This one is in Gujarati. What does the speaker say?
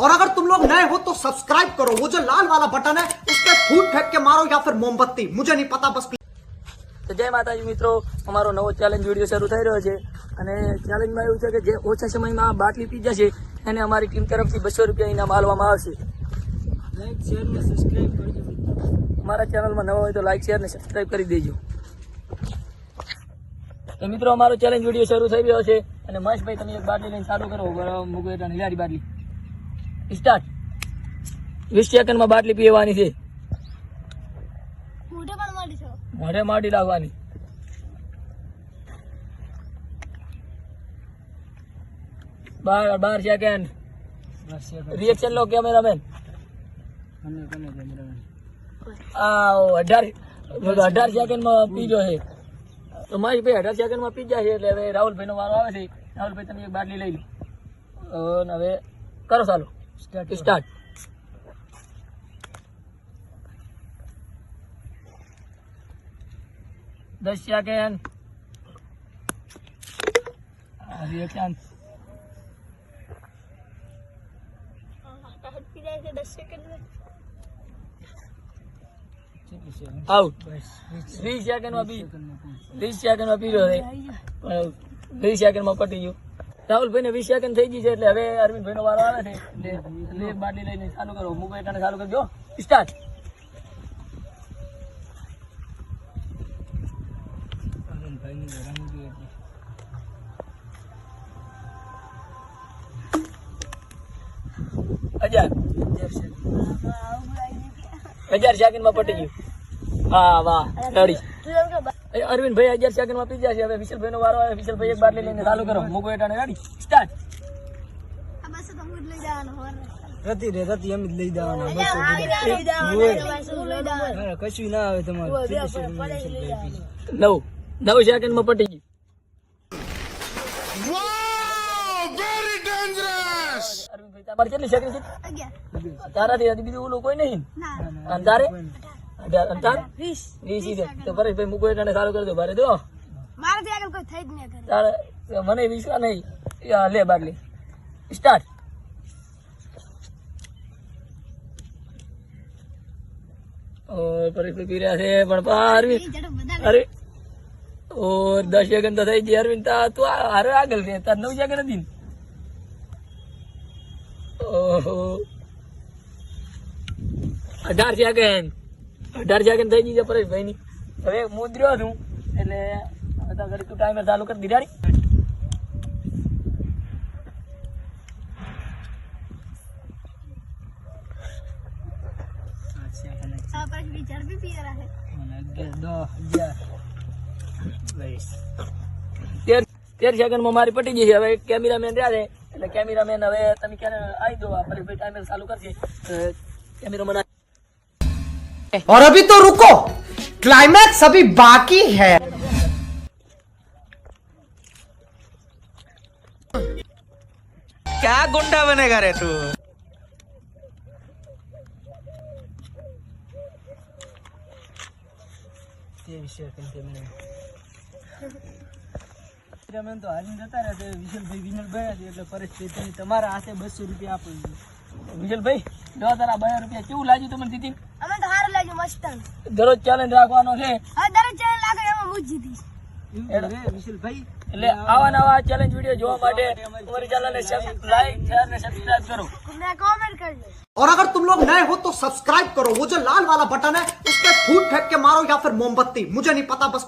और अगर तुम लोग नए हो तो सब्सक्राइब करो, वो जो लाल वाला बटन है उस पर फूट फेंक के मारो या फिर मोमबत्ती, मुझे नहीं पता बस। તો જય માતાજી મિત્રો, અમારો નવો ચેલેન્જ વિડીયો શરૂ થઈ રહ્યો છે અને ચેલેન્જમાં એવું છે કે જે ઓછા સમયમાં બાટલી પી જશે એને અમારી ટીમ તરફથી 200 રૂપિયા ઇનામ આપવામાં આવશે। લાઈક શેર ને સબસ્ક્રાઇબ કરજો મિત્રો। અમારા ચેનલમાં નવા હોય તો લાઈક શેર ને સબસ્ક્રાઇબ કરી દેજો। તો મિત્રો અમારો ચેલેન્જ વિડીયો શરૂ થઈ રહ્યો છે અને મહેશભાઈ તમે એક બાટલી લઈને ચાલુ કરો। મુગેટાની લારી બાટલી સ્ટાર્ટ। 20 સેકન્ડમાં બાટલી પીવાની છે। મોઢે માટી લાગવાની। 12 સેકન્ડ રિએક્શન લો કેમેરામેન। 18 સેકન્ડમાં પીજો છે તો મહેશભાઈ 18 સેકન્ડમાં પી જાય છે એટલે હવે રાહુલભાઈનો વારો આવે છે। રાહુલભાઈ તમે એક બાટલી લઈ લો અને હવે કરો ચાલો સ્ટાર્ટ। 10 second reaction out. 20 સેકન્ડમાં પી 20 સેકન્ડમાં પી રહ્યો છે 20 સેકન્ડમાં પટી ગયું। રાહુલભાઈ ને 20 સેકન્ડ થઈ ગઈ છે એટલે હવે અરવિંદભાઈ નો વારો આવે છે એટલે એક બાટલી લઈને ચાલુ કરો। મુગેટાને ચાલુ કરજો સ્ટાર્ટ। હજાર સેકન્ડમાં પટી ગયું। હા વાહ રેડી। અરવિંદ ભાઈ 11 સેકન્ડમાં પી જશે। હવે વિશલભાઈ નો વારો આવે। વિશલભાઈ એક બાટલી લઈને ચાલુ કરો। મુગેટાને રેડી સ્ટાર્ટ। રતિ એમ જ લઈ જવાના કશું ના આવે તમારે। 9 સેકન્ડમાં પટી ગયું। તમારે કેટલી સેકન્ડ છે? 11 તારાથી બીજું ઓલું કોઈ નહીં અંધારે 20 તો પરેશભાઈ મુગેટાને ચાલુ કરી દો ભારે દો મારાથી આગળ કોઈ થઈ જ નહીં તારે મને વિશ્વાસ નહીં। લે બાટલી સ્ટાર્ટ। और परेशभाई पी रहा है पण अरविंद अरे और 10 सेकंड तो થઈ ગઈ। અરવિંદ તું હારે આગળ છે તાર 9 સેકન્ડ હતી। ઓહો 18 સેકન્ડ થઈ ગઈ છે પરેશભાઈ ની। હવે મુદ્ર્યો છું એટલે બધા ઘડી તું ટાઈમર ચાલુ કરી દીધારી। તેર સેકન્ડમાં મારી પટી ગઈ છે। હવે કેમેરામેન રહ્યા છે એટલે કેમેરામેન હવે તમે ક્યારે આવી દો। પરેશભાઈ ટાઈમર ચાલુ કરશે કેમેરામેન। और अभी तो रुको, क्लाइमैक्स अभी बाकी है। क्या गुंडा बनेगा रे तू? તો હારી જતા રહ્યા છે વિશલભાઈ વિનર ગયા છે એટલે પરેશભાઈ તમારા હાથે 200 રૂપિયા આપો। વિશલભાઈ જો તારા 2 રૂપિયા કેવું લાગ્યું તમને દીદી? અમે તો સારું લાગ્યું મસ્ત। દરરોજ ચેલેન્જ રાખવાનો છે। હા દરરોજ ચેલેન્જ લાગે એમાં હું જીતીશ વિશલભાઈ। એટલે આવા નવા ચેલેન્જ વિડીયો જોવા માટે અમારી ચેનલને લાઈક શેર ને સબસ્ક્રાઇબ કરો ને કમેન્ટ કરજો। और अगर तुम लोग नए हो तो सब्सक्राइब करो, वो जो लाल वाला बटन है उस पर फूट फेंक के मारो या फिर मोमबत्ती, मुझे नहीं पता बस।